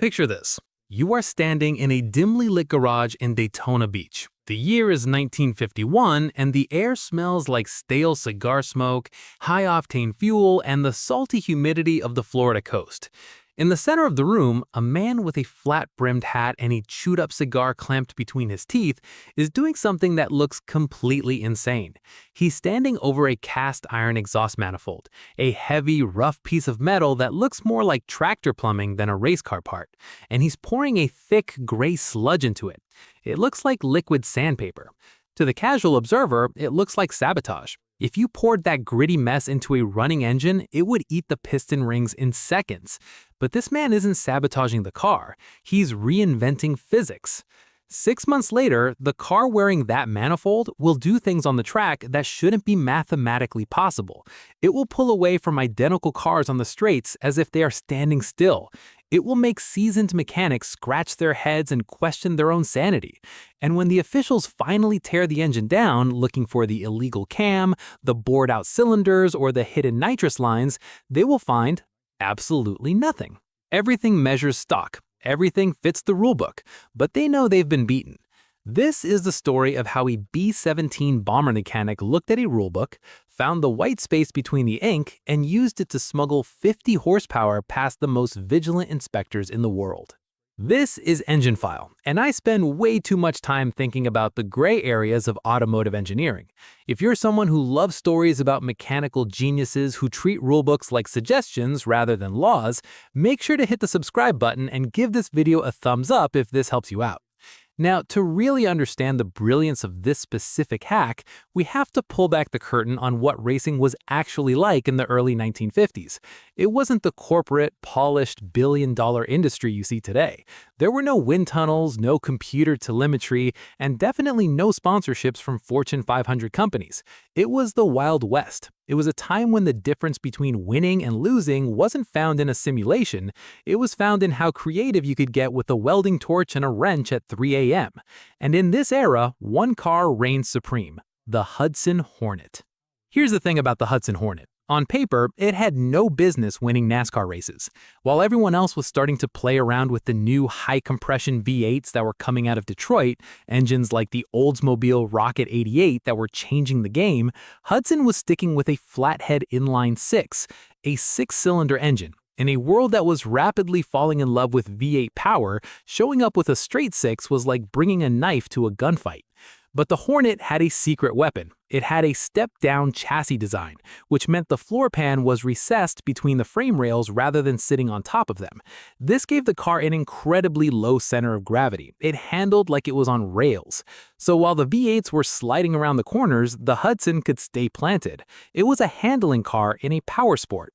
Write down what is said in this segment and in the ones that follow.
Picture this. You are standing in a dimly lit garage in Daytona Beach. The year is 1951, and the air smells like stale cigar smoke, high-octane fuel, and the salty humidity of the Florida coast. In the center of the room, a man with a flat-brimmed hat and a chewed-up cigar clamped between his teeth is doing something that looks completely insane. He's standing over a cast-iron exhaust manifold, a heavy, rough piece of metal that looks more like tractor plumbing than a race car part, and he's pouring a thick, gray sludge into it. It looks like liquid sandpaper. To the casual observer, it looks like sabotage. If you poured that gritty mess into a running engine, it would eat the piston rings in seconds. But this man isn't sabotaging the car, he's reinventing physics. 6 months later, the car wearing that manifold will do things on the track that shouldn't be mathematically possible. It will pull away from identical cars on the straights as if they are standing still. It will make seasoned mechanics scratch their heads and question their own sanity. And when the officials finally tear the engine down, looking for the illegal cam, the bored-out cylinders, or the hidden nitrous lines, they will find absolutely nothing. Everything measures stock. Everything fits the rulebook, but they know they've been beaten. This is the story of how a B-17 bomber mechanic looked at a rulebook, found the white space between the ink, and used it to smuggle 50 horsepower past the most vigilant inspectors in the world. This is Engine File, and I spend way too much time thinking about the gray areas of automotive engineering. If you're someone who loves stories about mechanical geniuses who treat rulebooks like suggestions rather than laws, make sure to hit the subscribe button and give this video a thumbs up if this helps you out. Now, to really understand the brilliance of this specific hack, we have to pull back the curtain on what racing was actually like in the early 1950s. It wasn't the corporate, polished, billion-dollar industry you see today. There were no wind tunnels, no computer telemetry, and definitely no sponsorships from Fortune 500 companies. It was the Wild West. It was a time when the difference between winning and losing wasn't found in a simulation, it was found in how creative you could get with a welding torch and a wrench at 3 a.m. And in this era, one car reigned supreme: the Hudson Hornet. Here's the thing about the Hudson Hornet. On paper, it had no business winning NASCAR races. While everyone else was starting to play around with the new high-compression V8s that were coming out of Detroit, engines like the Oldsmobile Rocket 88 that were changing the game, Hudson was sticking with a flathead inline-six, a six-cylinder engine. In a world that was rapidly falling in love with V8 power, showing up with a straight six was like bringing a knife to a gunfight. But the Hornet had a secret weapon. It had a step-down chassis design, which meant the floor pan was recessed between the frame rails rather than sitting on top of them. This gave the car an incredibly low center of gravity. It handled like it was on rails. So while the V8s were sliding around the corners, the Hudson could stay planted. It was a handling car in a power sport.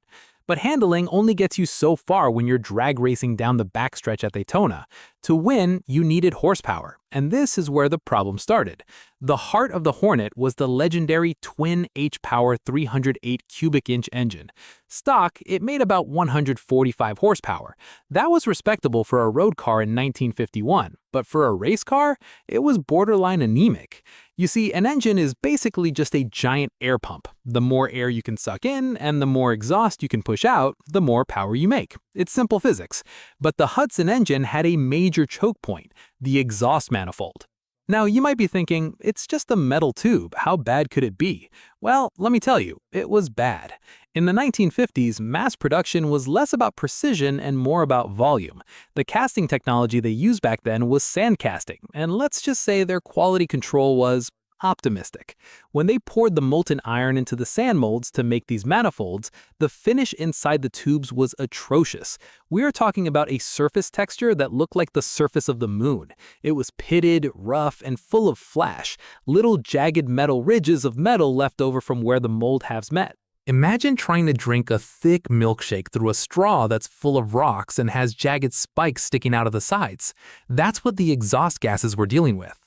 But handling only gets you so far when you're drag racing down the backstretch at Daytona. To win, you needed horsepower, and this is where the problem started. The heart of the Hornet was the legendary twin H-Power 308 cubic inch engine. Stock, it made about 145 horsepower. That was respectable for a road car in 1951, but for a race car, it was borderline anemic. You see, an engine is basically just a giant air pump. The more air you can suck in and the more exhaust you can push out, the more power you make. It's simple physics. But the Hudson engine had a major choke point: the exhaust manifold. Now, you might be thinking, it's just a metal tube, how bad could it be? Well, let me tell you, it was bad. In the 1950s, mass production was less about precision and more about volume. The casting technology they used back then was sand casting, and let's just say their quality control was optimistic. When they poured the molten iron into the sand molds to make these manifolds, the finish inside the tubes was atrocious. We are talking about a surface texture that looked like the surface of the moon. It was pitted, rough, and full of flash, little jagged metal ridges of metal left over from where the mold halves met. Imagine trying to drink a thick milkshake through a straw that's full of rocks and has jagged spikes sticking out of the sides. That's what the exhaust gases were dealing with.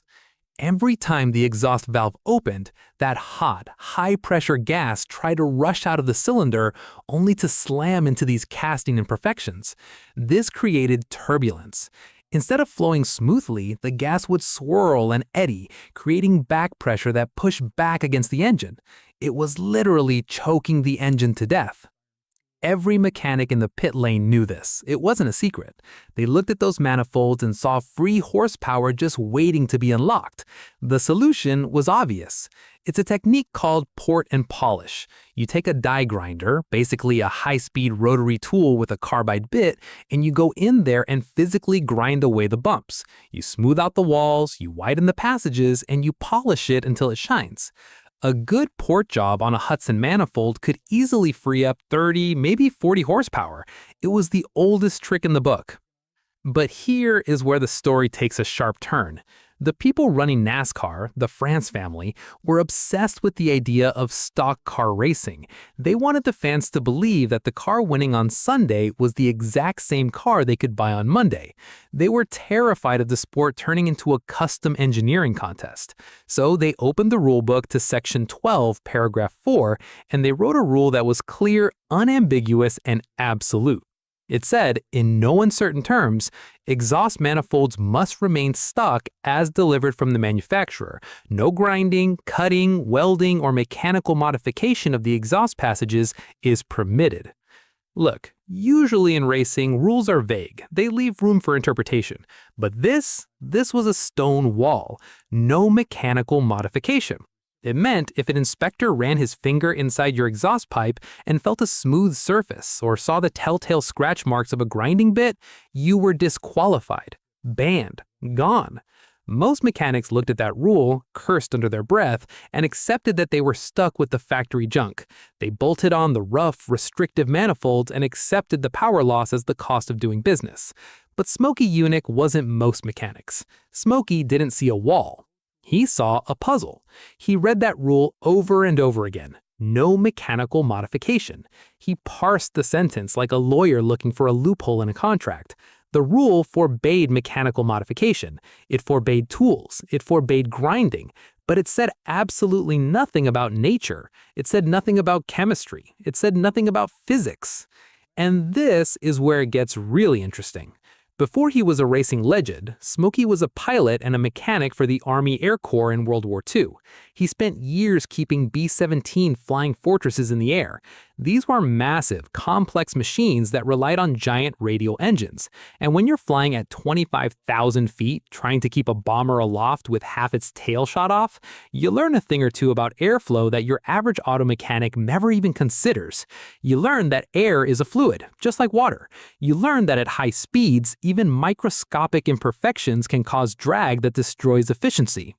Every time the exhaust valve opened, that hot, high-pressure gas tried to rush out of the cylinder only to slam into these casting imperfections. This created turbulence. Instead of flowing smoothly, the gas would swirl and eddy, creating back pressure that pushed back against the engine. It was literally choking the engine to death. Every mechanic in the pit lane knew this. It wasn't a secret. They looked at those manifolds and saw free horsepower just waiting to be unlocked. The solution was obvious. It's a technique called port and polish. You take a die grinder, basically a high-speed rotary tool with a carbide bit, and you go in there and physically grind away the bumps. You smooth out the walls, you widen the passages, and you polish it until it shines. A good port job on a Hudson manifold could easily free up 30, maybe 40 horsepower. It was the oldest trick in the book. But here is where the story takes a sharp turn. The people running NASCAR, the France family, were obsessed with the idea of stock car racing. They wanted the fans to believe that the car winning on Sunday was the exact same car they could buy on Monday. They were terrified of the sport turning into a custom engineering contest. So they opened the rulebook to section 12, paragraph 4, and they wrote a rule that was clear, unambiguous, and absolute. It said, in no uncertain terms, exhaust manifolds must remain stock as delivered from the manufacturer. No grinding, cutting, welding, or mechanical modification of the exhaust passages is permitted. Look, usually in racing, rules are vague. They leave room for interpretation. But this was a stone wall. No mechanical modification. It meant if an inspector ran his finger inside your exhaust pipe and felt a smooth surface or saw the telltale scratch marks of a grinding bit, you were disqualified, banned, gone. Most mechanics looked at that rule, cursed under their breath, and accepted that they were stuck with the factory junk. They bolted on the rough, restrictive manifolds and accepted the power loss as the cost of doing business. But Smokey Yunick wasn't most mechanics. Smokey didn't see a wall. He saw a puzzle. He read that rule over and over again. No mechanical modification. He parsed the sentence like a lawyer looking for a loophole in a contract. The rule forbade mechanical modification. It forbade tools. It forbade grinding. But it said absolutely nothing about nature. It said nothing about chemistry. It said nothing about physics. And this is where it gets really interesting. Before he was a racing legend, Smokey was a pilot and a mechanic for the Army Air Corps in World War II. He spent years keeping B-17 flying fortresses in the air. These were massive, complex machines that relied on giant radial engines. And when you're flying at 25,000 feet, trying to keep a bomber aloft with half its tail shot off, you learn a thing or two about airflow that your average auto mechanic never even considers. You learn that air is a fluid, just like water. You learn that at high speeds, even microscopic imperfections can cause drag that destroys efficiency.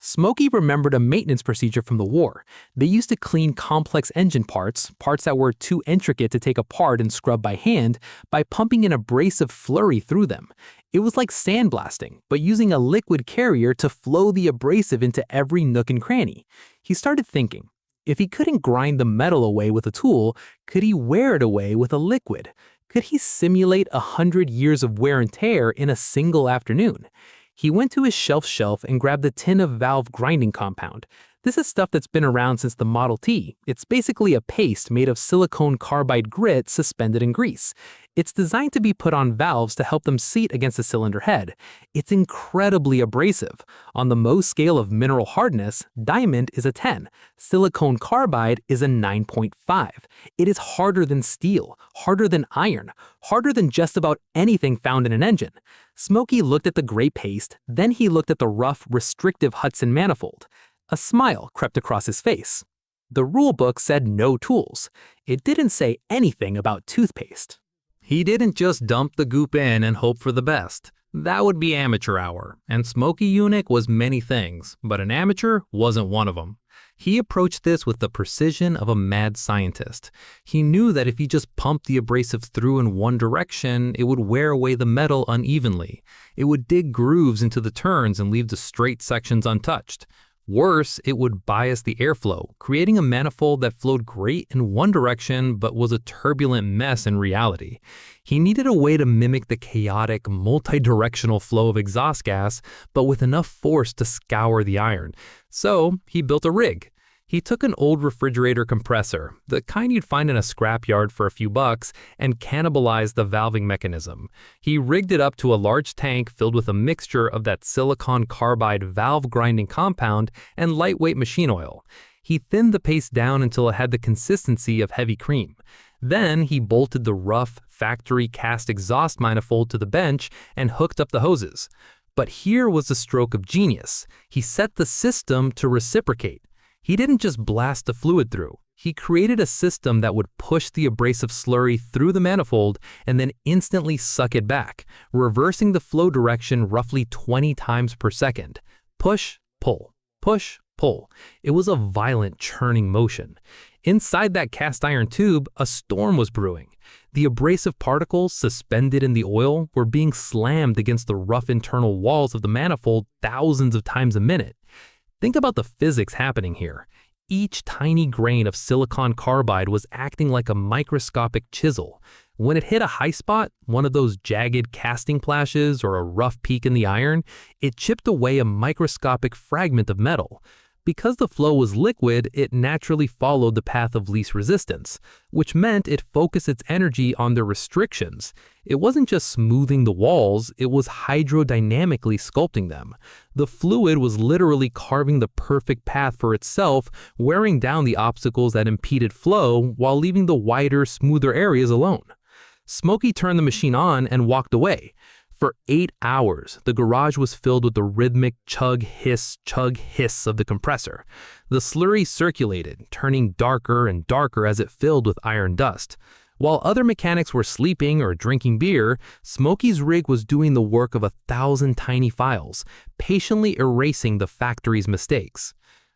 Smokey remembered a maintenance procedure from the war. They used to clean complex engine parts that were too intricate to take apart and scrub by hand, by pumping an abrasive flurry through them. It was like sandblasting, but using a liquid carrier to flow the abrasive into every nook and cranny. He started thinking, if he couldn't grind the metal away with a tool, could he wear it away with a liquid? Could he simulate 100 years of wear and tear in a single afternoon? He went to his shelf and grabbed the tin of valve grinding compound. This is stuff that's been around since the Model T. It's basically a paste made of silicone carbide grit suspended in grease. It's designed to be put on valves to help them seat against the cylinder head. It's incredibly abrasive. On the Mohs scale of mineral hardness, diamond is a 10. Silicone carbide is a 9.5. It is harder than steel, harder than iron, harder than just about anything found in an engine. Smokey looked at the gray paste, then he looked at the rough, restrictive Hudson manifold. A smile crept across his face. The rulebook said no tools. It didn't say anything about toothpaste. He didn't just dump the goop in and hope for the best. That would be amateur hour, and Smokey Yunick was many things, but an amateur wasn't one of them. He approached this with the precision of a mad scientist. He knew that if he just pumped the abrasive through in one direction, it would wear away the metal unevenly. It would dig grooves into the turns and leave the straight sections untouched. Worse, it would bias the airflow, creating a manifold that flowed great in one direction but was a turbulent mess in reality. He needed a way to mimic the chaotic, multi-directional flow of exhaust gas, but with enough force to scour the iron. So he built a rig. He took an old refrigerator compressor, the kind you'd find in a scrapyard for a few bucks, and cannibalized the valving mechanism. He rigged it up to a large tank filled with a mixture of that silicon carbide valve grinding compound and lightweight machine oil. He thinned the paste down until it had the consistency of heavy cream. Then he bolted the rough, factory cast exhaust manifold to the bench and hooked up the hoses. But here was the stroke of genius. He set the system to reciprocate. He didn't just blast the fluid through. He created a system that would push the abrasive slurry through the manifold and then instantly suck it back, reversing the flow direction roughly 20 times per second. Push, pull, push, pull. It was a violent churning motion. Inside that cast iron tube, a storm was brewing. The abrasive particles suspended in the oil were being slammed against the rough internal walls of the manifold thousands of times a minute. Think about the physics happening here. Each tiny grain of silicon carbide was acting like a microscopic chisel. When it hit a high spot, one of those jagged casting plashes or a rough peak in the iron, it chipped away a microscopic fragment of metal. Because the flow was liquid, it naturally followed the path of least resistance, which meant it focused its energy on the restrictions. It wasn't just smoothing the walls, it was hydrodynamically sculpting them. The fluid was literally carving the perfect path for itself, wearing down the obstacles that impeded flow while leaving the wider, smoother areas alone. Smokey turned the machine on and walked away. For 8 hours, the garage was filled with the rhythmic chug, hiss of the compressor. The slurry circulated, turning darker and darker as it filled with iron dust. While other mechanics were sleeping or drinking beer, Smokey's rig was doing the work of 1,000 tiny files, patiently erasing the factory's mistakes.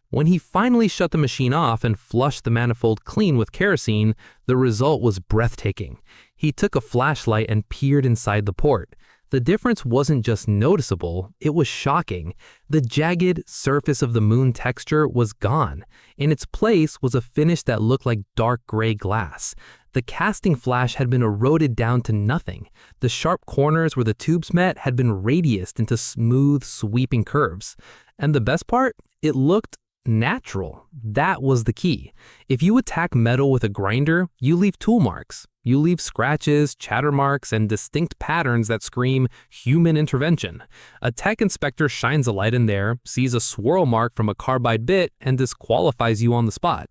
When he finally shut the machine off and flushed the manifold clean with kerosene, the result was breathtaking. He took a flashlight and peered inside the port. The difference wasn't just noticeable, it was shocking. The jagged surface of the moon texture was gone. In its place was a finish that looked like dark gray glass. The casting flash had been eroded down to nothing. The sharp corners where the tubes met had been radiused into smooth, sweeping curves. And the best part? It looked natural. That was the key. If you attack metal with a grinder, you leave tool marks. You leave scratches, chatter marks, and distinct patterns that scream human intervention. A tech inspector shines a light in there, sees a swirl mark from a carbide bit, and disqualifies you on the spot.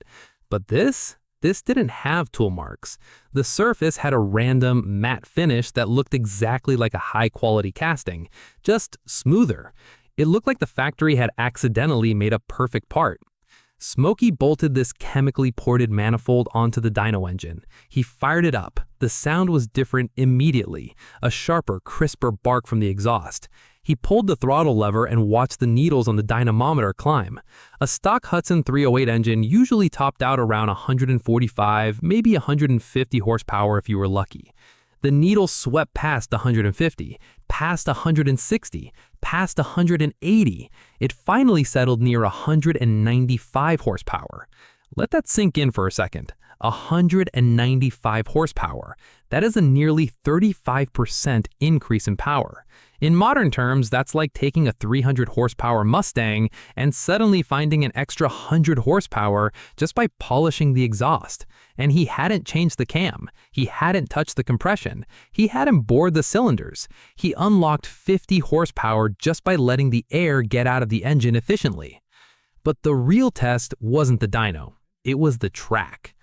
But this didn't have tool marks. The surface had a random, matte finish that looked exactly like a high-quality casting, just smoother. It looked like the factory had accidentally made a perfect part. Smokey bolted this chemically ported manifold onto the dyno engine. He fired it up. The sound was different immediately, a sharper, crisper bark from the exhaust. He pulled the throttle lever and watched the needles on the dynamometer climb. A stock Hudson 308 engine usually topped out around 145, maybe 150 horsepower if you were lucky. The needle swept past 150, past 160, past 180. It finally settled near 195 horsepower. Let that sink in for a second. 195 horsepower. That is a nearly 35% increase in power. In modern terms, that's like taking a 300 horsepower Mustang and suddenly finding an extra 100 horsepower just by polishing the exhaust. And he hadn't changed the cam. He hadn't touched the compression. He hadn't bored the cylinders. He unlocked 50 horsepower just by letting the air get out of the engine efficiently. But the real test wasn't the dyno. It was the track.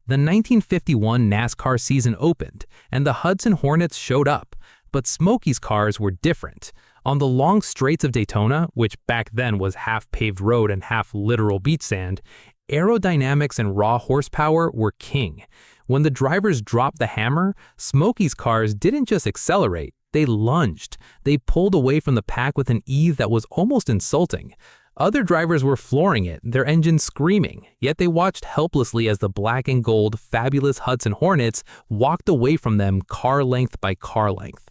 The 1951 NASCAR season opened, and the Hudson Hornets showed up. But Smokey's cars were different. On the long straights of Daytona, which back then was half paved road and half literal beach sand, aerodynamics and raw horsepower were king. When the drivers dropped the hammer, Smokey's cars didn't just accelerate, they lunged. They pulled away from the pack with an ease that was almost insulting. Other drivers were flooring it, their engines screaming, yet they watched helplessly as the black and gold fabulous Hudson Hornets walked away from them car length by car length.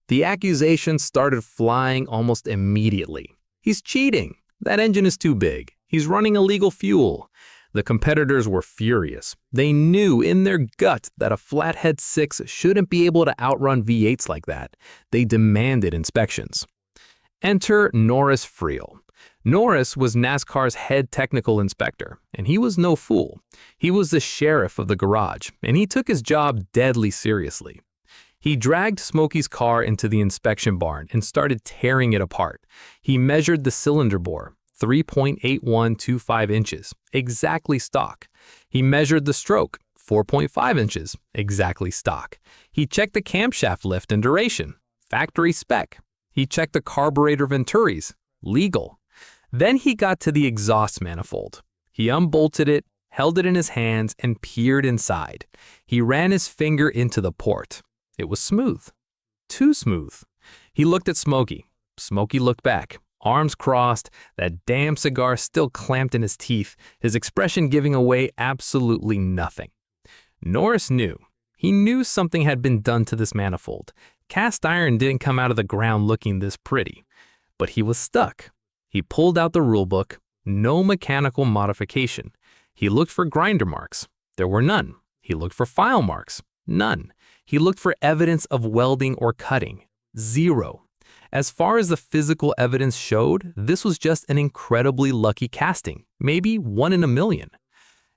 The accusations started flying almost immediately. He's cheating. That engine is too big. He's running illegal fuel. The competitors were furious. They knew in their gut that a flathead 6 shouldn't be able to outrun V8s like that. They demanded inspections. Enter Norris Friel. Norris was NASCAR's head technical inspector, and he was no fool. He was the sheriff of the garage, and he took his job deadly seriously. He dragged Smokey's car into the inspection barn and started tearing it apart. He measured the cylinder bore, 3.8125 inches, exactly stock. He measured the stroke, 4.5 inches, exactly stock. He checked the camshaft lift and duration, factory spec. He checked the carburetor venturis, legal. Then he got to the exhaust manifold. He unbolted it, held it in his hands, and peered inside. He ran his finger into the port. It was smooth. Too smooth. He looked at Smokey. Smokey looked back, arms crossed, that damn cigar still clamped in his teeth, his expression giving away absolutely nothing. Norris knew. He knew something had been done to this manifold. Cast iron didn't come out of the ground looking this pretty. But he was stuck. He pulled out the rulebook. No mechanical modification. He looked for grinder marks. There were none. He looked for file marks. None. He looked for evidence of welding or cutting. Zero. As far as the physical evidence showed, this was just an incredibly lucky casting, maybe 1 in a million.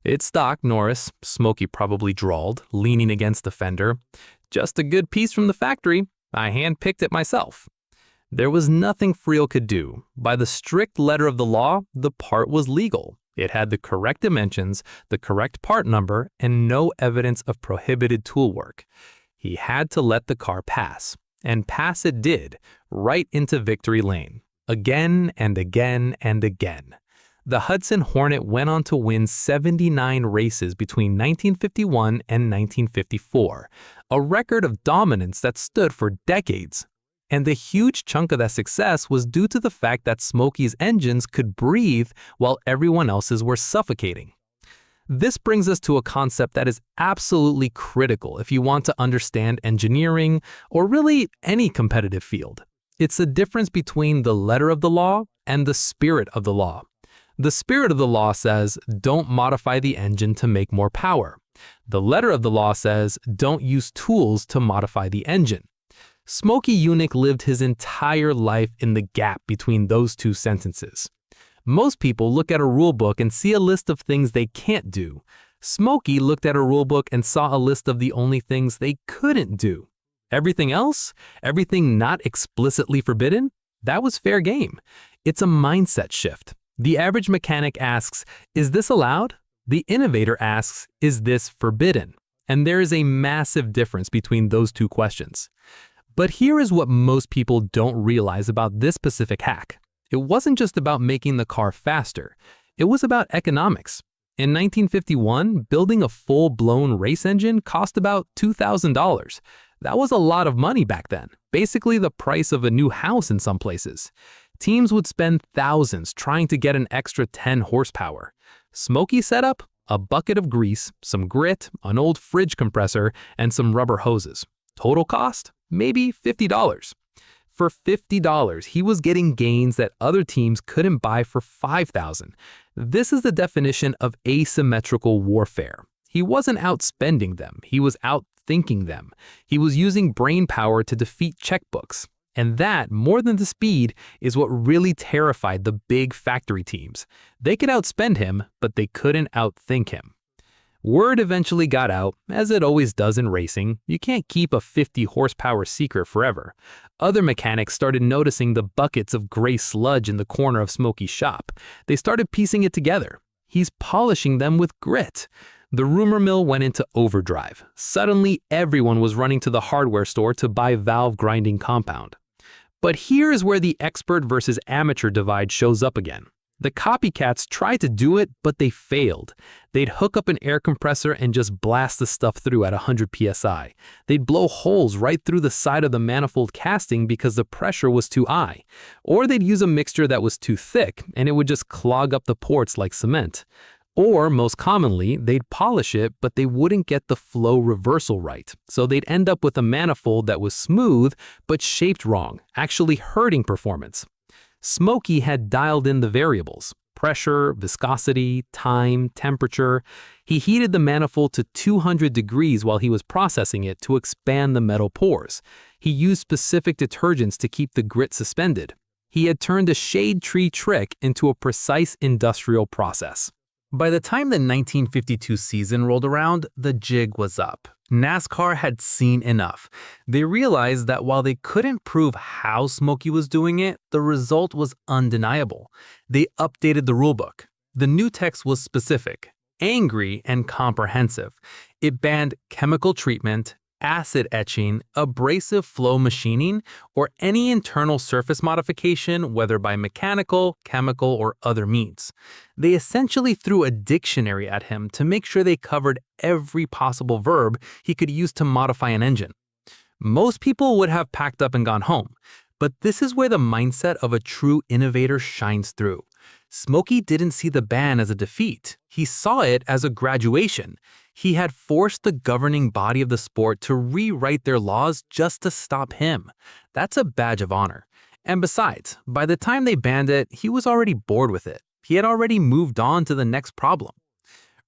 "It's stock, Norris," Smokey probably drawled, leaning against the fender. "Just a good piece from the factory. I hand-picked it myself." There was nothing Friel could do. By the strict letter of the law, the part was legal. It had the correct dimensions, the correct part number, and no evidence of prohibited tool work. He had to let the car pass. And pass it did, right into victory lane. Again and again and again. The Hudson Hornet went on to win 79 races between 1951 and 1954, a record of dominance that stood for decades. And the huge chunk of that success was due to the fact that Smokey's engines could breathe while everyone else's were suffocating. This brings us to a concept that is absolutely critical if you want to understand engineering or really any competitive field. It's the difference between the letter of the law and the spirit of the law. The spirit of the law says, don't modify the engine to make more power. The letter of the law says, don't use tools to modify the engine. Smokey Yunick lived his entire life in the gap between those two sentences. Most people look at a rulebook and see a list of things they can't do. Smokey looked at a rulebook and saw a list of the only things they couldn't do. Everything else, everything not explicitly forbidden, that was fair game. It's a mindset shift. The average mechanic asks, is this allowed? The innovator asks, is this forbidden? And there is a massive difference between those two questions. But here is what most people don't realize about this specific hack. It wasn't just about making the car faster. It was about economics. In 1951, building a full-blown race engine cost about $2,000. That was a lot of money back then, basically the price of a new house in some places. Teams would spend thousands trying to get an extra 10 horsepower. Smokey setup? A bucket of grease, some grit, an old fridge compressor, and some rubber hoses. Total cost? Maybe $50. For $50, he was getting gains that other teams couldn't buy for $5,000. This is the definition of asymmetrical warfare. He wasn't outspending them, he was outthinking them. He was using brain power to defeat checkbooks. And that, more than the speed, is what really terrified the big factory teams. They could outspend him, but they couldn't outthink him. Word eventually got out, as it always does in racing. You can't keep a 50 horsepower secret forever. Other mechanics started noticing the buckets of gray sludge in the corner of Smokey's shop. They started piecing it together. He's polishing them with grit. The rumor mill went into overdrive. Suddenly, everyone was running to the hardware store to buy valve grinding compound. But here is where the expert versus amateur divide shows up again. The copycats tried to do it, but they failed. They'd hook up an air compressor and just blast the stuff through at 100 psi. They'd blow holes right through the side of the manifold casting because the pressure was too high. Or they'd use a mixture that was too thick, and it would just clog up the ports like cement. Or, most commonly, they'd polish it, but they wouldn't get the flow reversal right. So they'd end up with a manifold that was smooth, but shaped wrong, actually hurting performance. Smokey had dialed in the variables: pressure, viscosity, time, temperature. He heated the manifold to 200 degrees while he was processing it to expand the metal pores. He used specific detergents to keep the grit suspended. He had turned a shade tree trick into a precise industrial process. By the time the 1952 season rolled around, the jig was up. NASCAR had seen enough. They realized that while they couldn't prove how Smokey was doing it, the result was undeniable. They updated the rulebook. The new text was specific: angry and comprehensive. It banned chemical treatment, acid etching, abrasive flow machining, or any internal surface modification, whether by mechanical, chemical, or other means. They essentially threw a dictionary at him to make sure they covered every possible verb he could use to modify an engine. Most people would have packed up and gone home, but this is where the mindset of a true innovator shines through. Smokey didn't see the ban as a defeat. He saw it as a graduation. He had forced the governing body of the sport to rewrite their laws just to stop him. That's a badge of honor. And besides, by the time they banned it, he was already bored with it. He had already moved on to the next problem.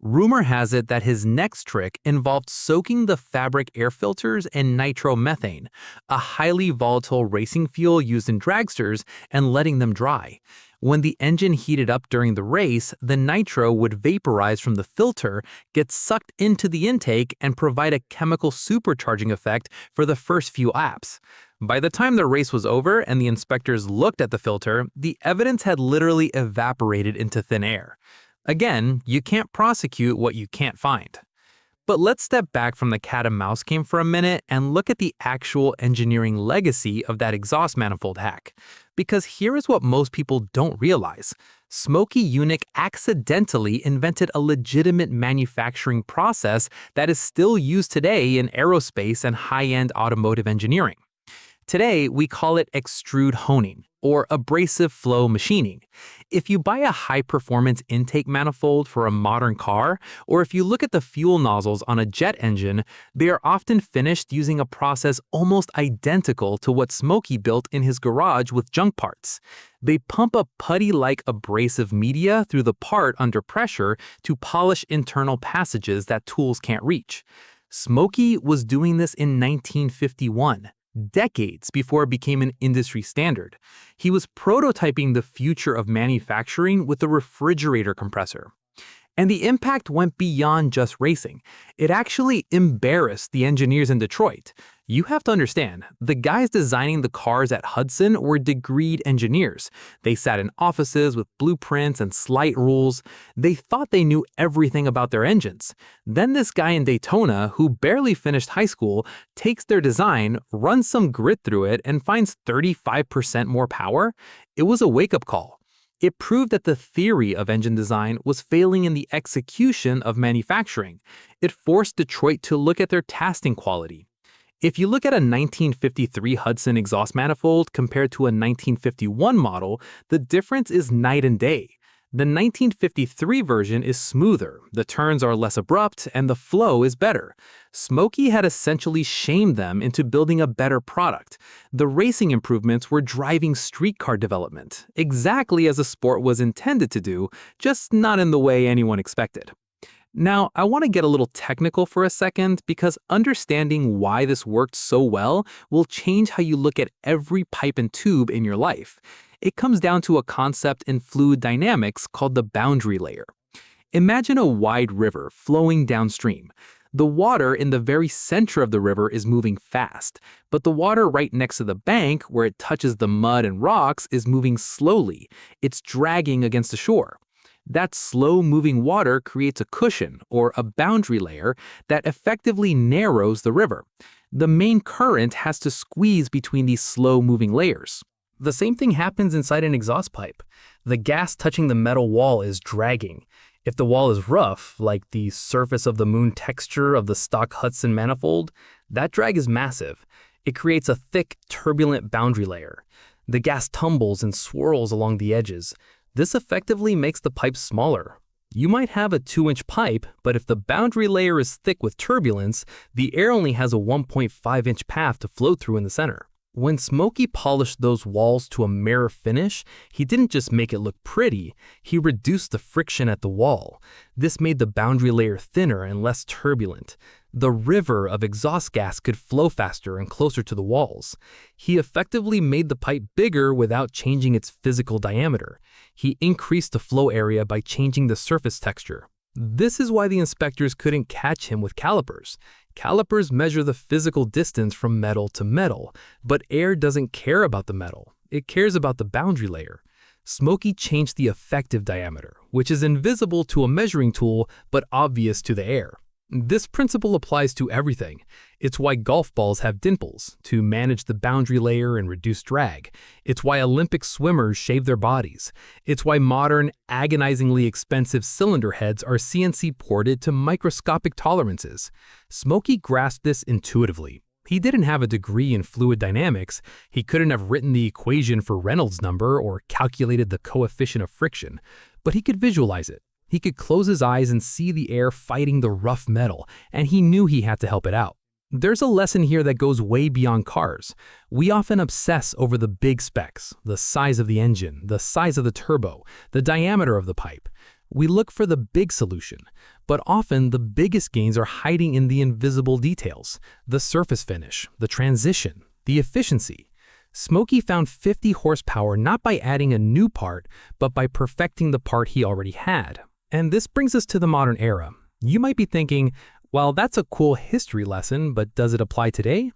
Rumor has it that his next trick involved soaking the fabric air filters in nitromethane, a highly volatile racing fuel used in dragsters, and letting them dry. When the engine heated up during the race, the nitro would vaporize from the filter, get sucked into the intake, and provide a chemical supercharging effect for the first few laps. By the time the race was over and the inspectors looked at the filter, the evidence had literally evaporated into thin air. Again, you can't prosecute what you can't find. But let's step back from the cat and mouse game for a minute and look at the actual engineering legacy of that exhaust manifold hack. Because here is what most people don't realize. Smokey Yunick accidentally invented a legitimate manufacturing process that is still used today in aerospace and high-end automotive engineering. Today, we call it extrude honing, or abrasive flow machining. If you buy a high-performance intake manifold for a modern car, or if you look at the fuel nozzles on a jet engine, they are often finished using a process almost identical to what Smokey built in his garage with junk parts. They pump a putty-like abrasive media through the part under pressure to polish internal passages that tools can't reach. Smokey was doing this in 1951. Decades before it became an industry standard. He was prototyping the future of manufacturing with a refrigerator compressor. And the impact went beyond just racing. It actually embarrassed the engineers in Detroit. You have to understand, the guys designing the cars at Hudson were degreed engineers. They sat in offices with blueprints and slight rules. They thought they knew everything about their engines. Then this guy in Daytona, who barely finished high school, takes their design, runs some grit through it, and finds 35% more power. It was a wake-up call. It proved that the theory of engine design was failing in the execution of manufacturing. It forced Detroit to look at their casting quality. If you look at a 1953 Hudson exhaust manifold compared to a 1951 model, the difference is night and day. The 1953 version is smoother, the turns are less abrupt, and the flow is better. Smokey had essentially shamed them into building a better product. The racing improvements were driving streetcar development, exactly as the sport was intended to do, just not in the way anyone expected. Now, I want to get a little technical for a second because understanding why this worked so well will change how you look at every pipe and tube in your life. It comes down to a concept in fluid dynamics called the boundary layer. Imagine a wide river flowing downstream. The water in the very center of the river is moving fast, but the water right next to the bank, where it touches the mud and rocks, is moving slowly. It's dragging against the shore. That slow-moving water creates a cushion, or a boundary layer, that effectively narrows the river. The main current has to squeeze between these slow-moving layers. The same thing happens inside an exhaust pipe. The gas touching the metal wall is dragging. If the wall is rough, like the surface of the moon texture of the stock Hudson manifold, that drag is massive. It creates a thick, turbulent boundary layer. The gas tumbles and swirls along the edges. This effectively makes the pipe smaller. You might have a 2-inch pipe, but if the boundary layer is thick with turbulence, the air only has a 1.5-inch path to flow through in the center. When Smokey polished those walls to a mirror finish, he didn't just make it look pretty, he reduced the friction at the wall. This made the boundary layer thinner and less turbulent. The river of exhaust gas could flow faster and closer to the walls. He effectively made the pipe bigger without changing its physical diameter. He increased the flow area by changing the surface texture. This is why the inspectors couldn't catch him with calipers. Calipers measure the physical distance from metal to metal, but air doesn't care about the metal. It cares about the boundary layer. Smokey changed the effective diameter, which is invisible to a measuring tool but obvious to the air. This principle applies to everything. It's why golf balls have dimples, to manage the boundary layer and reduce drag. It's why Olympic swimmers shave their bodies. It's why modern, agonizingly expensive cylinder heads are CNC ported to microscopic tolerances. Smokey grasped this intuitively. He didn't have a degree in fluid dynamics. He couldn't have written the equation for Reynolds number or calculated the coefficient of friction, but he could visualize it. He could close his eyes and see the air fighting the rough metal, and he knew he had to help it out. There's a lesson here that goes way beyond cars. We often obsess over the big specs, the size of the engine, the size of the turbo, the diameter of the pipe. We look for the big solution, but often the biggest gains are hiding in the invisible details, the surface finish, the transition, the efficiency. Smokey found 50 horsepower not by adding a new part, but by perfecting the part he already had. And this brings us to the modern era. You might be thinking, well, that's a cool history lesson, but does it apply today?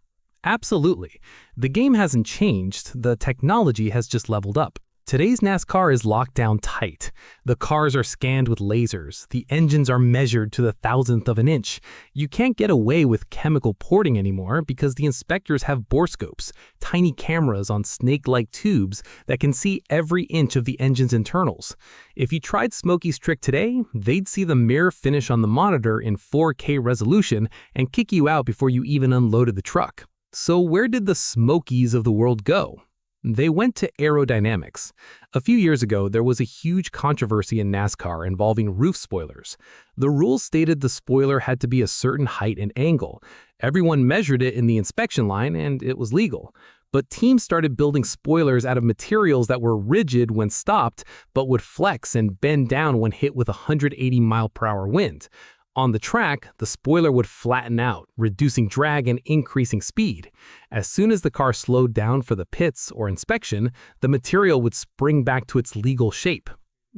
Absolutely. The game hasn't changed, the technology has just leveled up. Today's NASCAR is locked down tight. The cars are scanned with lasers. The engines are measured to the thousandth of an inch. You can't get away with chemical porting anymore because the inspectors have borescopes, tiny cameras on snake-like tubes that can see every inch of the engine's internals. If you tried Smokey's trick today, they'd see the mirror finish on the monitor in 4K resolution and kick you out before you even unloaded the truck. So where did the Smokies of the world go? They went to aerodynamics. A few years ago, there was a huge controversy in NASCAR involving roof spoilers. The rules stated the spoiler had to be a certain height and angle. Everyone measured it in the inspection line, and it was legal. But teams started building spoilers out of materials that were rigid when stopped, but would flex and bend down when hit with a 180-mile-per-hour wind. On the track, the spoiler would flatten out, reducing drag and increasing speed. As soon as the car slowed down for the pits or inspection, the material would spring back to its legal shape.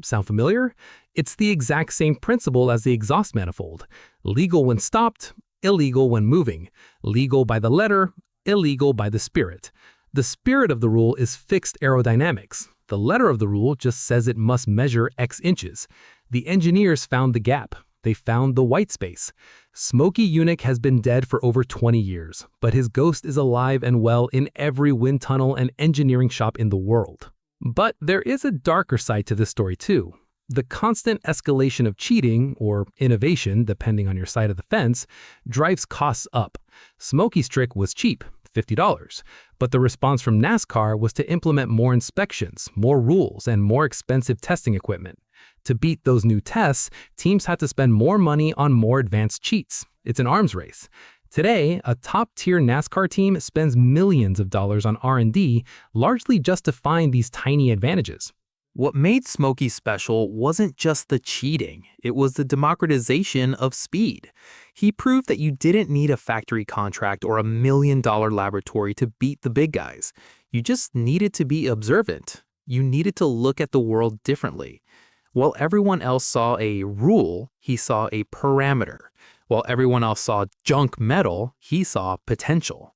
Sound familiar? It's the exact same principle as the exhaust manifold. Legal when stopped, illegal when moving. Legal by the letter, illegal by the spirit. The spirit of the rule is fixed aerodynamics. The letter of the rule just says it must measure X inches. The engineers found the gap. They found the white space. Smokey Yunick has been dead for over 20 years, but his ghost is alive and well in every wind tunnel and engineering shop in the world. But there is a darker side to this story too. The constant escalation of cheating, or innovation, depending on your side of the fence, drives costs up. Smokey's trick was cheap, $50, but the response from NASCAR was to implement more inspections, more rules, and more expensive testing equipment. To beat those new tests, teams had to spend more money on more advanced cheats. It's an arms race. Today, a top-tier NASCAR team spends millions of dollars on R&D, largely just to find these tiny advantages. What made Smokey special wasn't just the cheating, it was the democratization of speed. He proved that you didn't need a factory contract or $1 million laboratory to beat the big guys. You just needed to be observant. You needed to look at the world differently. While everyone else saw a rule, he saw a parameter. While everyone else saw junk metal, he saw potential.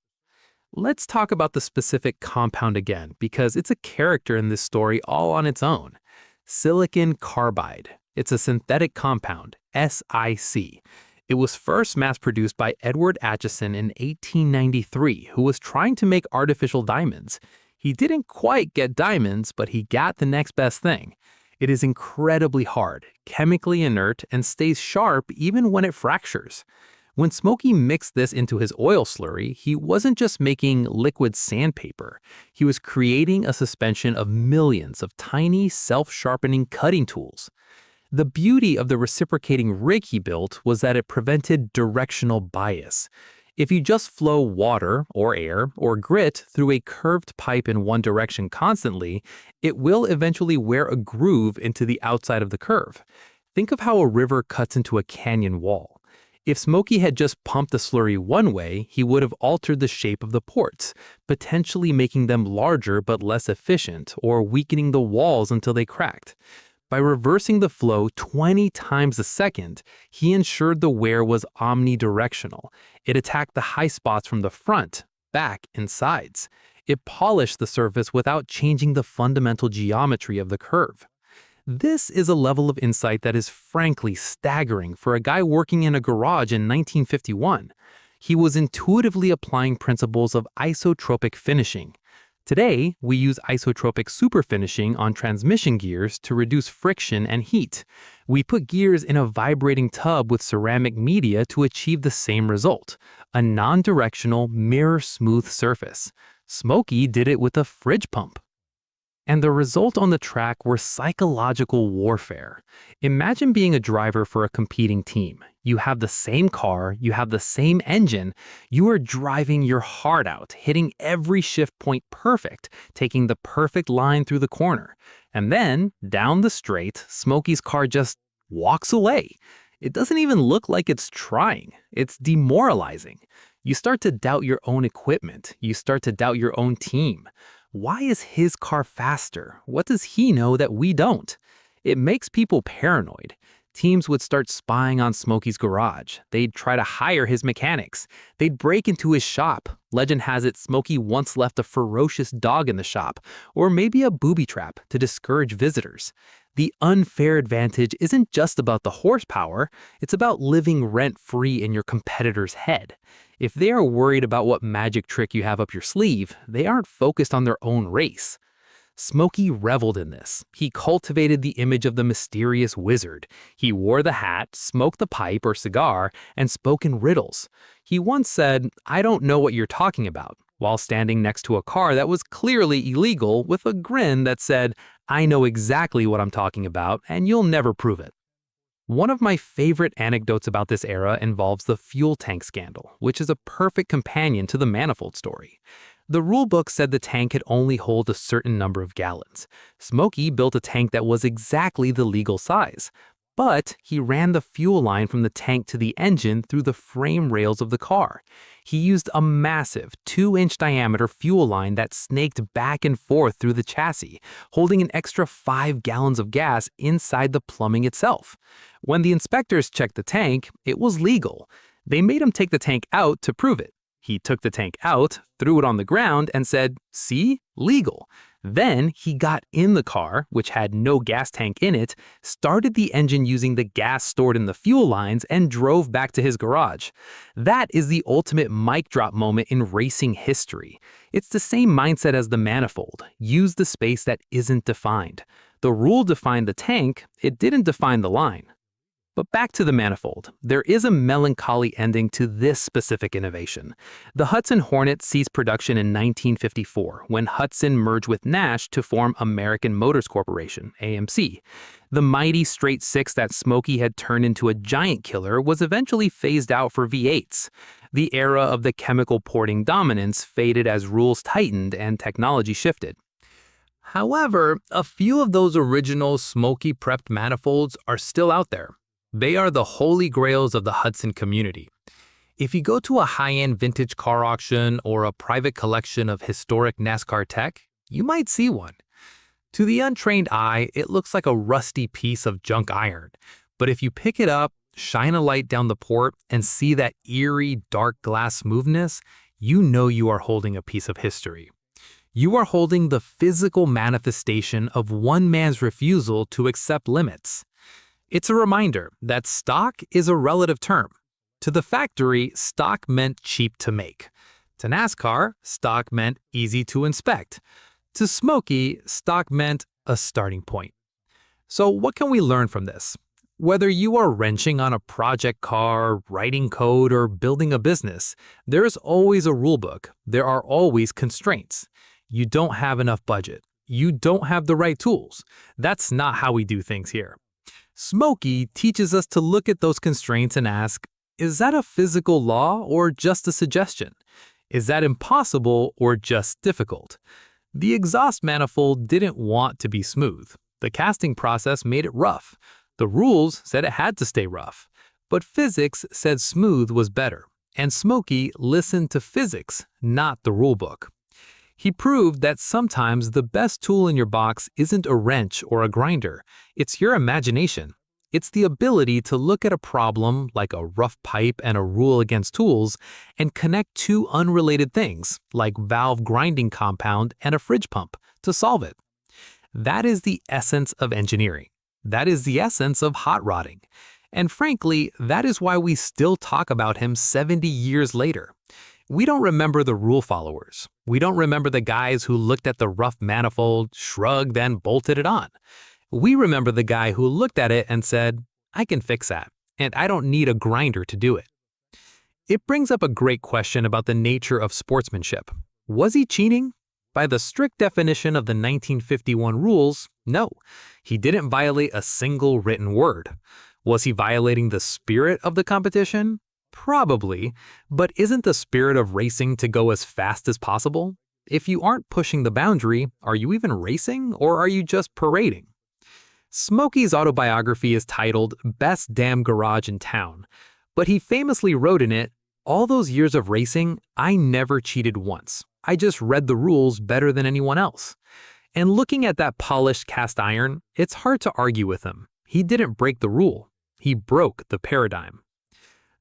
Let's talk about the specific compound again, because it's a character in this story all on its own. Silicon carbide. It's a synthetic compound, SiC. It was first mass-produced by Edward Acheson in 1893, who was trying to make artificial diamonds. He didn't quite get diamonds, but he got the next best thing. It is incredibly hard, chemically inert, and stays sharp even when it fractures. When Smokey mixed this into his oil slurry, he wasn't just making liquid sandpaper. He was creating a suspension of millions of tiny, self-sharpening cutting tools. The beauty of the reciprocating rig he built was that it prevented directional bias. If you just flow water, or air, or grit through a curved pipe in one direction constantly, it will eventually wear a groove into the outside of the curve. Think of how a river cuts into a canyon wall. If Smokey had just pumped the slurry one way, he would have altered the shape of the ports, potentially making them larger but less efficient, or weakening the walls until they cracked. By reversing the flow 20 times a second, he ensured the wear was omnidirectional. It attacked the high spots from the front, back, and sides. It polished the surface without changing the fundamental geometry of the curve. This is a level of insight that is frankly staggering for a guy working in a garage in 1951. He was intuitively applying principles of isotropic finishing. Today, we use isotropic superfinishing on transmission gears to reduce friction and heat. We put gears in a vibrating tub with ceramic media to achieve the same result, a non-directional, mirror-smooth surface. Smokey did it with a fridge pump. And the result on the track were psychological warfare. Imagine being a driver for a competing team. You have the same car, you have the same engine, you are driving your heart out, hitting every shift point perfect, taking the perfect line through the corner. And then, down the straight, Smokey's car just walks away. It doesn't even look like it's trying. It's demoralizing. You start to doubt your own equipment. You start to doubt your own team. Why is his car faster? What does he know that we don't? It makes people paranoid. Teams would start spying on Smokey's garage. They'd try to hire his mechanics. They'd break into his shop. Legend has it Smokey once left a ferocious dog in the shop, or maybe a booby trap to discourage visitors. The unfair advantage isn't just about the horsepower, it's about living rent-free in your competitor's head. If they are worried about what magic trick you have up your sleeve, they aren't focused on their own race. Smokey reveled in this. He cultivated the image of the mysterious wizard. He wore the hat, smoked the pipe or cigar, and spoke in riddles. He once said, "I don't know what you're talking about," while standing next to a car that was clearly illegal with a grin that said, "I know exactly what I'm talking about, and you'll never prove it." One of my favorite anecdotes about this era involves the fuel tank scandal, which is a perfect companion to the manifold story. The rulebook said the tank could only hold a certain number of gallons. Smokey built a tank that was exactly the legal size. But he ran the fuel line from the tank to the engine through the frame rails of the car. He used a massive 2-inch diameter fuel line that snaked back and forth through the chassis, holding an extra 5 gallons of gas inside the plumbing itself. When the inspectors checked the tank, it was legal. They made him take the tank out to prove it. He took the tank out, threw it on the ground, and said, "See? Legal." Then he got in the car, which had no gas tank in it, started the engine using the gas stored in the fuel lines, and drove back to his garage. That is the ultimate mic drop moment in racing history. It's the same mindset as the manifold. Use the space that isn't defined. The rule defined the tank, it didn't define the line. But back to the manifold, there is a melancholy ending to this specific innovation. The Hudson Hornet ceased production in 1954 when Hudson merged with Nash to form American Motors Corporation, AMC. The mighty straight six that Smokey had turned into a giant killer was eventually phased out for V8s. The era of the chemical porting dominance faded as rules tightened and technology shifted. However, a few of those original Smokey prepped manifolds are still out there. They are the holy grails of the Hudson community. If you go to a high-end vintage car auction or a private collection of historic NASCAR tech, you might see one. To the untrained eye, it looks like a rusty piece of junk iron. But if you pick it up, shine a light down the port, and see that eerie, dark glass smoothness, you know you are holding a piece of history. You are holding the physical manifestation of one man's refusal to accept limits. It's a reminder that stock is a relative term. To the factory, stock meant cheap to make. To NASCAR, stock meant easy to inspect. To Smokey, stock meant a starting point. So what can we learn from this? Whether you are wrenching on a project car, writing code, or building a business, there is always a rulebook. There are always constraints. You don't have enough budget. You don't have the right tools. That's not how we do things here. Smokey teaches us to look at those constraints and ask, is that a physical law or just a suggestion? Is that impossible or just difficult? The exhaust manifold didn't want to be smooth. The casting process made it rough. The rules said it had to stay rough. But physics said smooth was better. And Smokey listened to physics, not the rulebook. He proved that sometimes the best tool in your box isn't a wrench or a grinder. It's your imagination. It's the ability to look at a problem like a rough pipe and a rule against tools and connect two unrelated things like valve grinding compound and a fridge pump to solve it. That is the essence of engineering. That is the essence of hot rodding. And frankly, that is why we still talk about him 70 years later. We don't remember the rule followers. We don't remember the guys who looked at the rough manifold, shrugged, and bolted it on. We remember the guy who looked at it and said, I can fix that, and I don't need a grinder to do it. It brings up a great question about the nature of sportsmanship. Was he cheating? By the strict definition of the 1951 rules, no. He didn't violate a single written word. Was he violating the spirit of the competition? Probably, but isn't the spirit of racing to go as fast as possible? If you aren't pushing the boundary, are you even racing or are you just parading? Smokey's autobiography is titled Best Damn Garage in Town, but he famously wrote in it, "All those years of racing, I never cheated once. I just read the rules better than anyone else." And looking at that polished cast iron, it's hard to argue with him. He didn't break the rule. He broke the paradigm.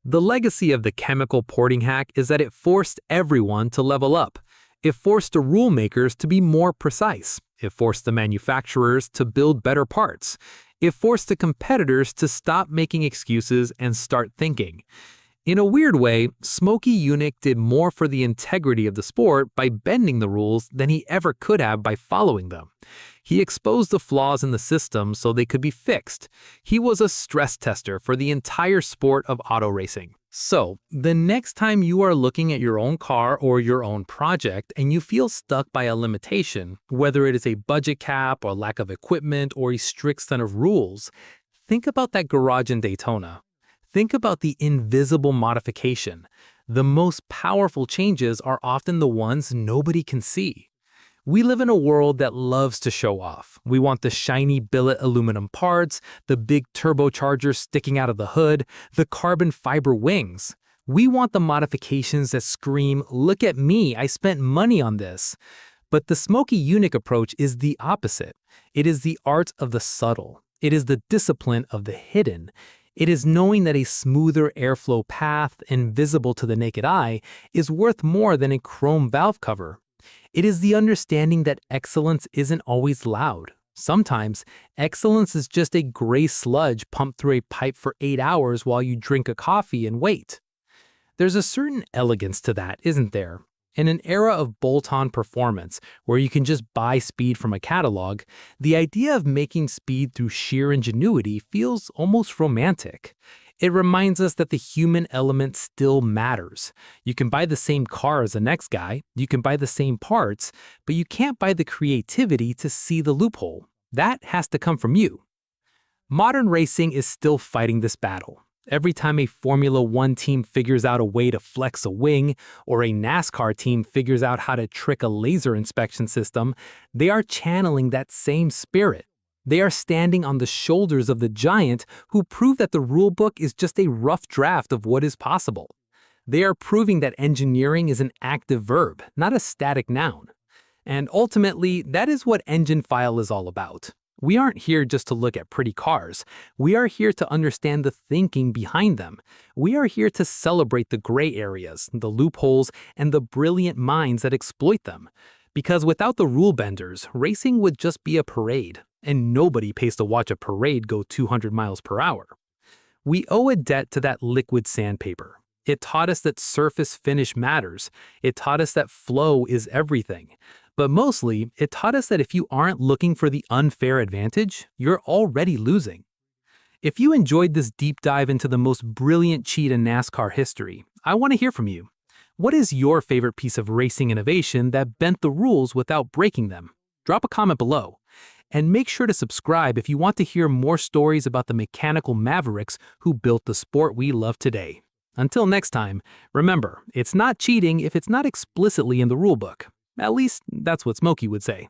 The legacy of the chemical porting hack is that it forced everyone to level up. It forced the rule makers to be more precise. It forced the manufacturers to build better parts. It forced the competitors to stop making excuses and start thinking. In a weird way, Smokey Yunick did more for the integrity of the sport by bending the rules than he ever could have by following them. He exposed the flaws in the system so they could be fixed. He was a stress tester for the entire sport of auto racing. So, the next time you are looking at your own car or your own project and you feel stuck by a limitation, whether it is a budget cap or lack of equipment or a strict set of rules, think about that garage in Daytona. Think about the invisible modification. The most powerful changes are often the ones nobody can see. We live in a world that loves to show off. We want the shiny billet aluminum parts, the big turbocharger sticking out of the hood, the carbon fiber wings. We want the modifications that scream, "Look at me, I spent money on this." But the Smokey Yunick approach is the opposite. It is the art of the subtle. It is the discipline of the hidden. It is knowing that a smoother airflow path, invisible to the naked eye, is worth more than a chrome valve cover. It is the understanding that excellence isn't always loud. Sometimes, excellence is just a gray sludge pumped through a pipe for 8 hours while you drink a coffee and wait. There's a certain elegance to that, isn't there? In an era of bolt-on performance, where you can just buy speed from a catalog, the idea of making speed through sheer ingenuity feels almost romantic. It reminds us that the human element still matters. You can buy the same car as the next guy, you can buy the same parts, but you can't buy the creativity to see the loophole. That has to come from you. Modern racing is still fighting this battle. Every time a Formula One team figures out a way to flex a wing, or a NASCAR team figures out how to trick a laser inspection system, they are channeling that same spirit. They are standing on the shoulders of the giant who prove that the rulebook is just a rough draft of what is possible. They are proving that engineering is an active verb, not a static noun. And ultimately, that is what Engine File is all about. We aren't here just to look at pretty cars. We are here to understand the thinking behind them. We are here to celebrate the gray areas, the loopholes, and the brilliant minds that exploit them. Because without the rule benders, racing would just be a parade, and nobody pays to watch a parade go 200 miles per hour. We owe a debt to that liquid sandpaper. It taught us that surface finish matters. It taught us that flow is everything. But mostly, it taught us that if you aren't looking for the unfair advantage, you're already losing. If you enjoyed this deep dive into the most brilliant cheat in NASCAR history, I want to hear from you. What is your favorite piece of racing innovation that bent the rules without breaking them? Drop a comment below. And make sure to subscribe if you want to hear more stories about the mechanical mavericks who built the sport we love today. Until next time, remember, it's not cheating if it's not explicitly in the rulebook. At least, that's what Smokey would say.